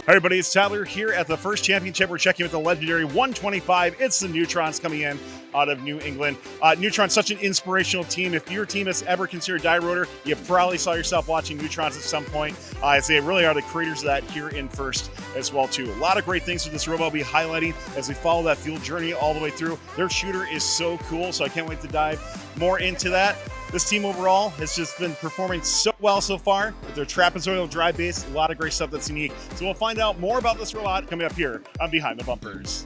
Hi everybody, it's Tyler here at the first championship. We're checking with the legendary 125. It's the NUTRONs coming in out of New England. NUTRONs, such an inspirational team. If your team has ever considered die rotor, you probably saw yourself watching NUTRONs at some point, as they really are the creators of that here in first as well too. A lot of great things with this robot we'll be highlighting as we follow that fuel journey all the way through. Their shooter is so cool, so I can't wait to dive more into that. This team overall has just been performing so well so far with their trapezoidal drive base. A lot of great stuff that's unique. So we'll find out more about this robot coming up here on Behind the Bumpers.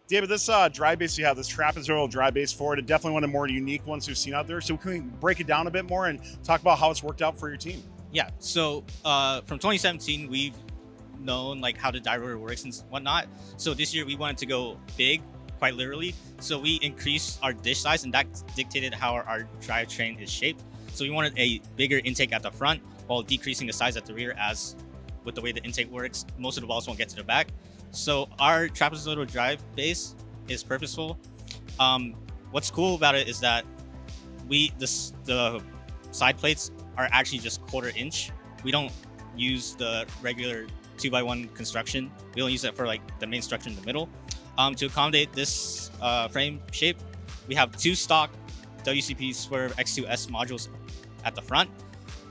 David, this drive base you have, this trapezoidal drive base for it, definitely one of the more unique ones we've seen out there. So can we break it down a bit more and talk about how it's worked out for your team? Yeah, so from 2017, we've known like how the die rotor works and whatnot. So this year we wanted to go big, quite literally. So we increased our dish size, and that dictated how our drivetrain is shaped. So we wanted a bigger intake at the front while decreasing the size at the rear, as with the way the intake works, most of the balls won't get to the back. So our trapezoidal drive base is purposeful. What's cool about it is that the side plates are actually just 1/4 inch. We don't use the regular 2x1 construction. We don't use it for like the main structure in the middle. To accommodate this frame shape, we have 2 stock WCP Swerve X2S modules at the front,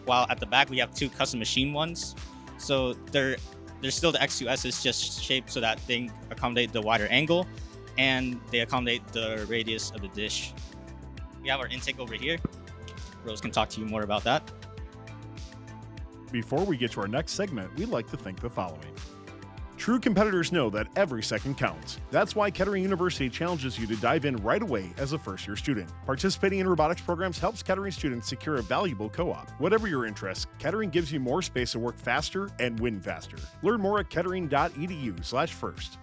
while at the back we have 2 custom machine ones. So they're still the X2S, is just shaped so that they accommodate the wider angle and they accommodate the radius of the dish. We have our intake over here. Rose can talk to you more about that. Before we get to our next segment, we'd like to thank the following. True competitors know that every second counts. That's why Kettering University challenges you to dive in right away as a first-year student. Participating in robotics programs helps Kettering students secure a valuable co-op. Whatever your interest, Kettering gives you more space to work faster and win faster. Learn more at kettering.edu/first.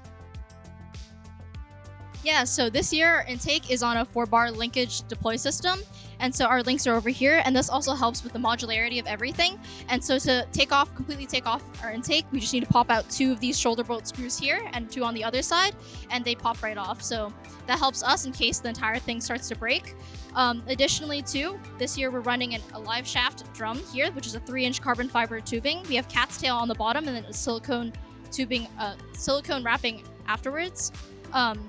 Yeah, so this year our intake is on a 4-bar linkage deploy system. And so our links are over here, and this also helps with the modularity of everything. And so to completely take off our intake, we just need to pop out 2 of these shoulder bolt screws here and 2 on the other side, and they pop right off. So that helps us in case the entire thing starts to break. Additionally too, this year we're running a live shaft drum here, which is a 3-inch carbon fiber tubing. We have cat's tail on the bottom and then a silicone tubing, silicone wrapping afterwards.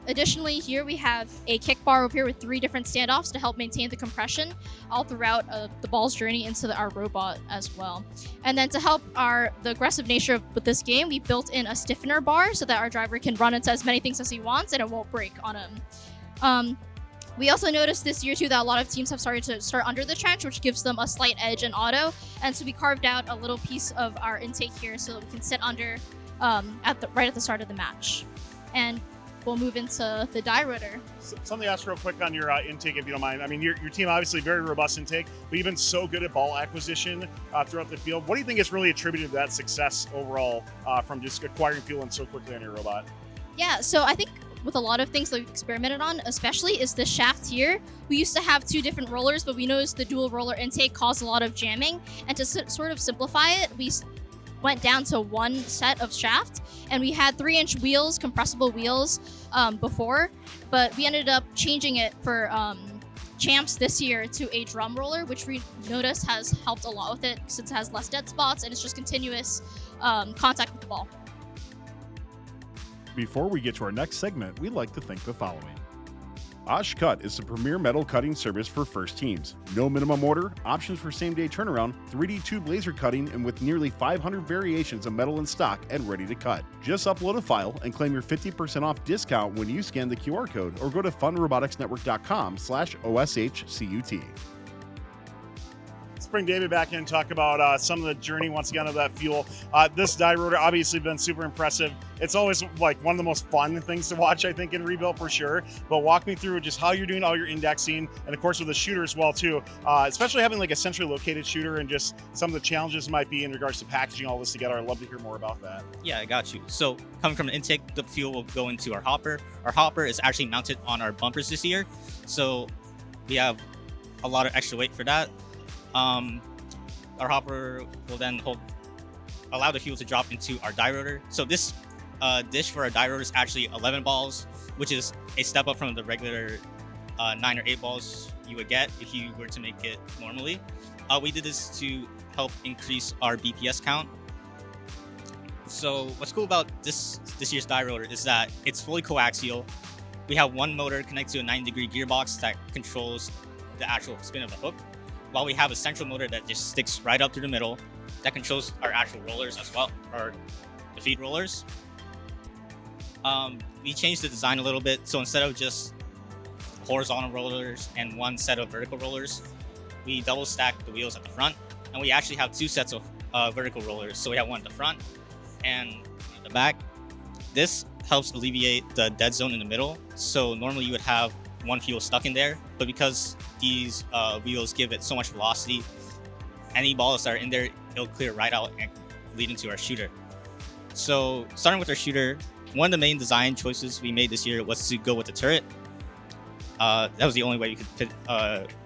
Additionally, here we have a kick bar over here with 3 different standoffs to help maintain the compression all throughout the ball's journey into our robot as well. And then to help the aggressive nature with this game, we built in a stiffener bar so that our driver can run into as many things as he wants and it won't break on him. We also noticed this year too that a lot of teams have started to start under the trench, which gives them a slight edge in auto. And so we carved out a little piece of our intake here so that we can sit under right at the start of the match. And we'll move into the die rotor. Something to ask real quick on your intake, if you don't mind. I mean, your team obviously very robust intake, but you've been so good at ball acquisition throughout the field. What do you think is really attributed to that success overall from just acquiring fuel and so quickly on your robot? Yeah, so I think with a lot of things that we've experimented on, especially is the shaft here. We used to have 2 different rollers, but we noticed the dual roller intake caused a lot of jamming. And to sort of simplify it, we went down to 1 set of shaft, and we had 3-inch wheels, compressible wheels before, but we ended up changing it for champs this year to a drum roller, which we noticed has helped a lot with it since it has less dead spots and it's just continuous contact with the ball. Before we get to our next segment, we'd like to thank the following. Osh Cut is the premier metal cutting service for first teams. No minimum order, options for same-day turnaround, 3D tube laser cutting, and with nearly 500 variations of metal in stock and ready to cut. Just upload a file and claim your 50% off discount when you scan the QR code or go to funroboticsnetwork.com/OSHCUT. Let's bring David back in and talk about some of the journey once again of that fuel. This die rotor obviously been super impressive. It's always like one of the most fun things to watch, I think, in rebuild for sure. But walk me through just how you're doing all your indexing, and of course with the shooter as well too, especially having like a centrally located shooter and just some of the challenges might be in regards to packaging all this together. I'd love to hear more about that. Yeah, I got you. So coming from the intake, the fuel will go into our hopper. Our hopper is actually mounted on our bumpers this year, so we have a lot of extra weight for that. Our hopper will then allow the fuel to drop into our die rotor. So this dish for our die rotor is actually 11 balls, which is a step up from the regular 9 or 8 balls you would get if you were to make it normally. We did this to help increase our BPS count. So what's cool about this year's die rotor is that it's fully coaxial. We have one motor connected to a 90-degree gearbox that controls the actual spin of the hook, while we have a central motor that just sticks right up through the middle that controls our actual rollers as well, or the feed rollers. We changed the design a little bit, so instead of just horizontal rollers and one set of vertical rollers, we double stack the wheels at the front, and we actually have two sets of vertical rollers. So we have one at the front and one at the back. This helps alleviate the dead zone in the middle. So normally you would have one wheel stuck in there, but because these wheels give it so much velocity, any balls that are in there, it'll clear right out and lead into our shooter. So starting with our shooter, one of the main design choices we made this year was to go with the turret. That was the only way we could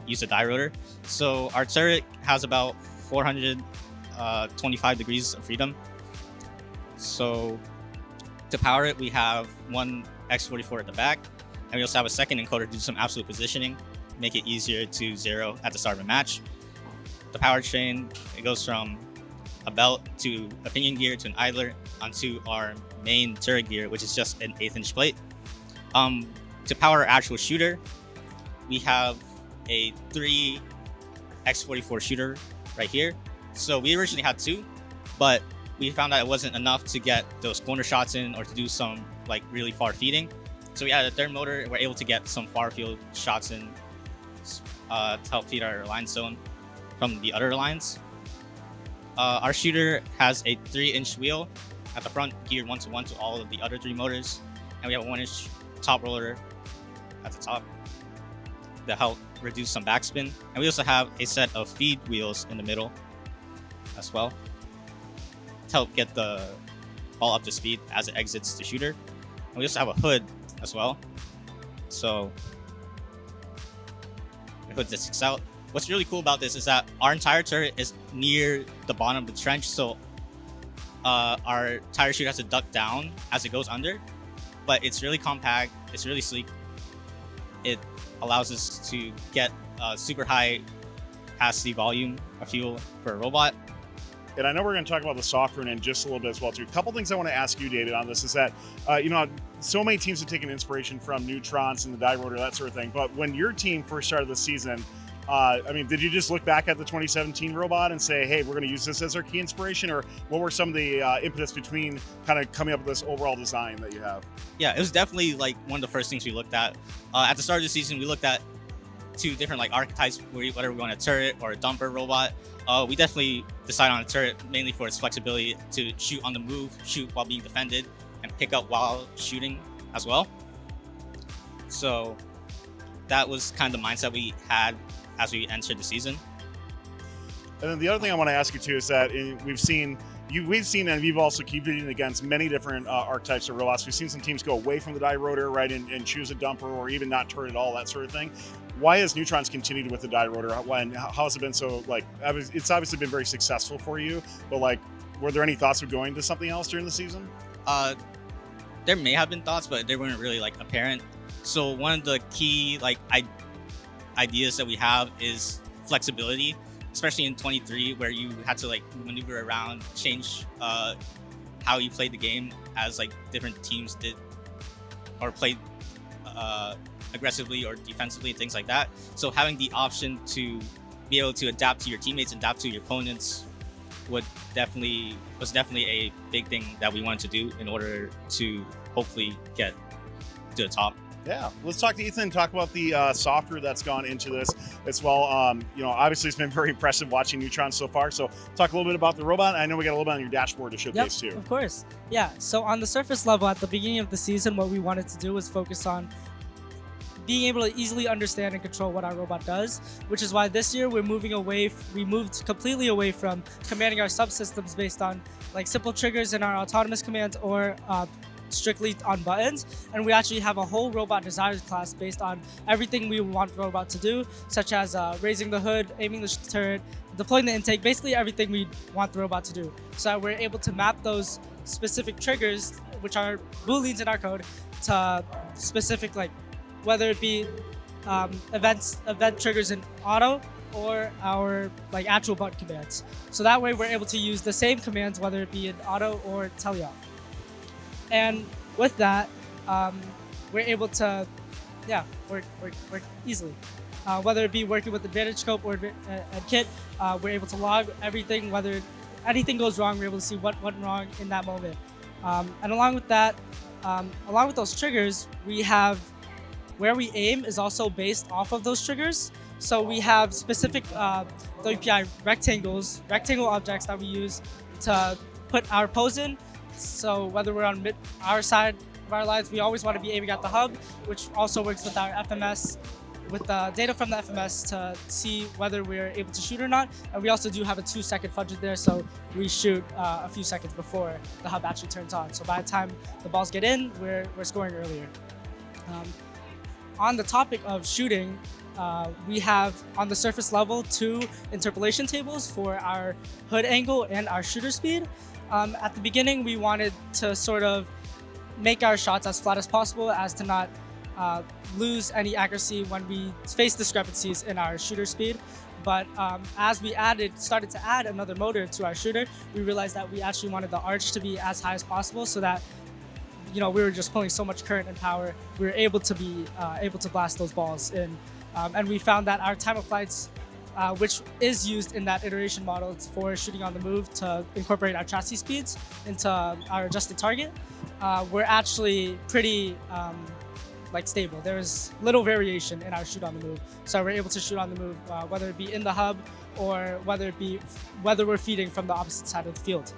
use a die rotor. So our turret has about 425 degrees of freedom. So to power it, we have one X44 at the back, and we also have a second encoder to do some absolute positioning, make it easier to zero at the start of a match. The powertrain, it goes from a belt to a pinion gear to an idler onto our main turret gear, which is just an 1/8-inch plate. To power our actual shooter, we have a 3 X44 shooter right here. So we originally had 2, but we found that it wasn't enough to get those corner shots in or to do some like really far feeding. So we added a third motor, and we're able to get some far field shots in to help feed our line zone from the other lines. Our shooter has a 3-inch wheel at the front, geared 1-to-1 to all of the other 3 motors, and we have a 1-inch top roller at the top that help reduce some backspin. And we also have a set of feed wheels in the middle as well to help get the ball up to speed as it exits the shooter. And we also have a hood as well. So the hood that sticks out. What's really cool about this is that our entire turret is near the bottom of the trench, so our tire chute has to duck down as it goes under, but it's really compact, it's really sleek. It allows us to get super high capacity volume of fuel for a robot. And I know we're going to talk about the software in just a little bit as well too. A couple things I want to ask you, David, on this is that so many teams have taken inspiration from NUTRONs and the die rotor, that sort of thing. But when your team first started the season, did you just look back at the 2017 robot and say, hey, we're going to use this as our key inspiration? Or what were some of the impetus between kind of coming up with this overall design that you have? Yeah, it was definitely like one of the first things we looked at. At the start of the season, we looked at 2 different like archetypes, whether we want a turret or a dumper robot. We definitely decided on a turret mainly for its flexibility to shoot on the move, shoot while being defended, and pick up while shooting as well. So that was kind of the mindset we had as we entered the season. And then the other thing I want to ask you too is that we've seen and we've also competed against many different archetypes of robots. We've seen some teams go away from the die rotor, right, and choose a dumper or even not turret at all, that sort of thing. Why has NUTRONs continued with the die rotor? How has it been so, it's obviously been very successful for you, but were there any thoughts of going to something else during the season? There may have been thoughts, but they weren't really apparent. So one of the key ideas that we have is flexibility, especially in 23, where you had to maneuver around, change how you played the game as different teams did or played aggressively or defensively and things like that. So having the option to be able to adapt to your teammates and adapt to your opponents was definitely a big thing that we wanted to do in order to hopefully get to the top. Yeah, let's talk to Ethan and talk about the software that's gone into this as well. Obviously it's been very impressive watching NUTRONs so far. So talk a little bit about the robot. I know we got a little bit on your dashboard to showcase too. Of course. Yeah, so on the surface level at the beginning of the season, what we wanted to do was focus on being able to easily understand and control what our robot does, which is why this year we moved completely away from commanding our subsystems based on simple triggers in our autonomous commands or strictly on buttons, and we actually have a whole robot desires class based on everything we want the robot to do, such as raising the hood, aiming the turret, deploying the intake, basically everything we want the robot to do, so that we're able to map those specific triggers, which are booleans in our code, to specific whether it be event triggers in auto or our like actual button commands. So that way we're able to use the same commands, whether it be in auto or teleop. And with that, we're able to, work easily. Whether it be working with Advantage Scope or Kit, we're able to log everything. Whether anything goes wrong, we're able to see what went wrong in that moment. And along with that, along with those triggers, we have where we aim is also based off of those triggers. So we have specific WPI rectangle objects that we use to put our pose in. So whether we're on our side of our lines, we always want to be aiming at the hub, which also works with our FMS, with the data from the FMS to see whether we're able to shoot or not. And we also do have a 2-second fudge there, so we shoot a few seconds before the hub actually turns on. So by the time the balls get in, we're scoring earlier. On the topic of shooting, we have on the surface level 2 interpolation tables for our hood angle and our shooter speed. At the beginning, we wanted to sort of make our shots as flat as possible as to not lose any accuracy when we face discrepancies in our shooter speed. But as we started to add another motor to our shooter, we realized that we actually wanted the arch to be as high as possible, so that we were just pulling so much current and power, we were able to be able to blast those balls in. And we found that our time of flights, which is used in that iteration model for shooting on the move to incorporate our chassis speeds into our adjusted target, were actually pretty stable. There's little variation in our shoot on the move. So we're able to shoot on the move, whether it be in the hub or whether we're feeding from the opposite side of the field.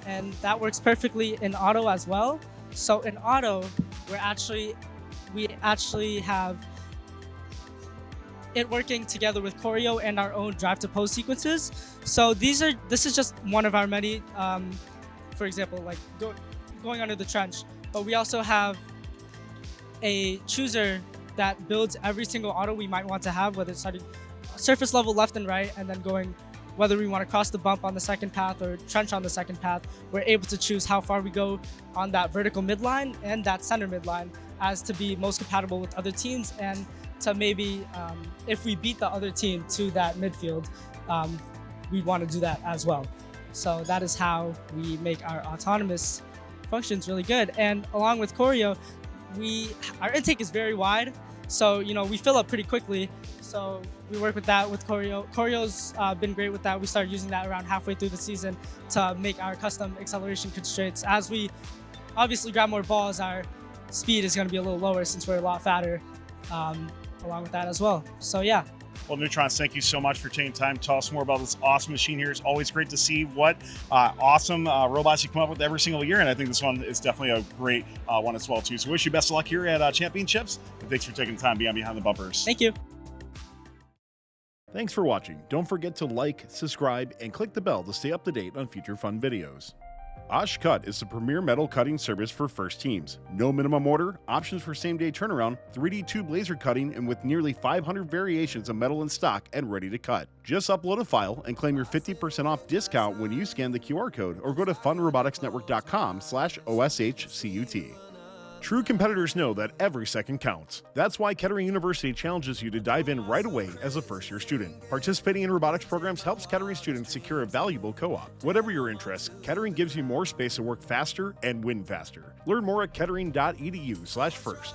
And that works perfectly in auto as well. So in auto, we actually have it working together with choreo and our own drive to pose sequences. So this is just one of our many, for example, like going under the trench, but we also have a chooser that builds every single auto we might want to have, whether it's starting surface level left and right, and then going whether we want to cross the bump on the second path or trench on the second path. We're able to choose how far we go on that vertical midline and that center midline as to be most compatible with other teams, and to maybe, if we beat the other team to that midfield, we'd want to do that as well. So that is how we make our autonomous functions really good. And along with choreo, our intake is very wide, so we fill up pretty quickly. So we work with that with choreo. Choreo's been great with that. We started using that around halfway through the season to make our custom acceleration constraints. As we obviously grab more balls, our speed is going to be a little lower since we're a lot fatter, along with that as well. So yeah. Well, NUTRONs, thank you so much for taking time to tell us more about this awesome machine here. It's always great to see what awesome robots you come up with every single year, and I think this one is definitely a great one as well, too. So wish you best of luck here at Championships, and thanks for taking the time being behind the bumpers. Thank you. Thanks for watching. Don't forget to like, subscribe, and click the bell to stay up to date on future fun videos. Cut is the premier metal cutting service for first teams. No minimum order, options for same-day turnaround, 3D tube laser cutting, and with nearly 500 variations of metal in stock and ready to cut. Just upload a file and claim your 50% off discount when you scan the QR code or go to funroboticsnetwork.com/OSHCUT. True competitors know that every second counts. That's why Kettering University challenges you to dive in right away as a first-year student. Participating in robotics programs helps Kettering students secure a valuable co-op. Whatever your interests, Kettering gives you more space to work faster and win faster. Learn more at kettering.edu/first.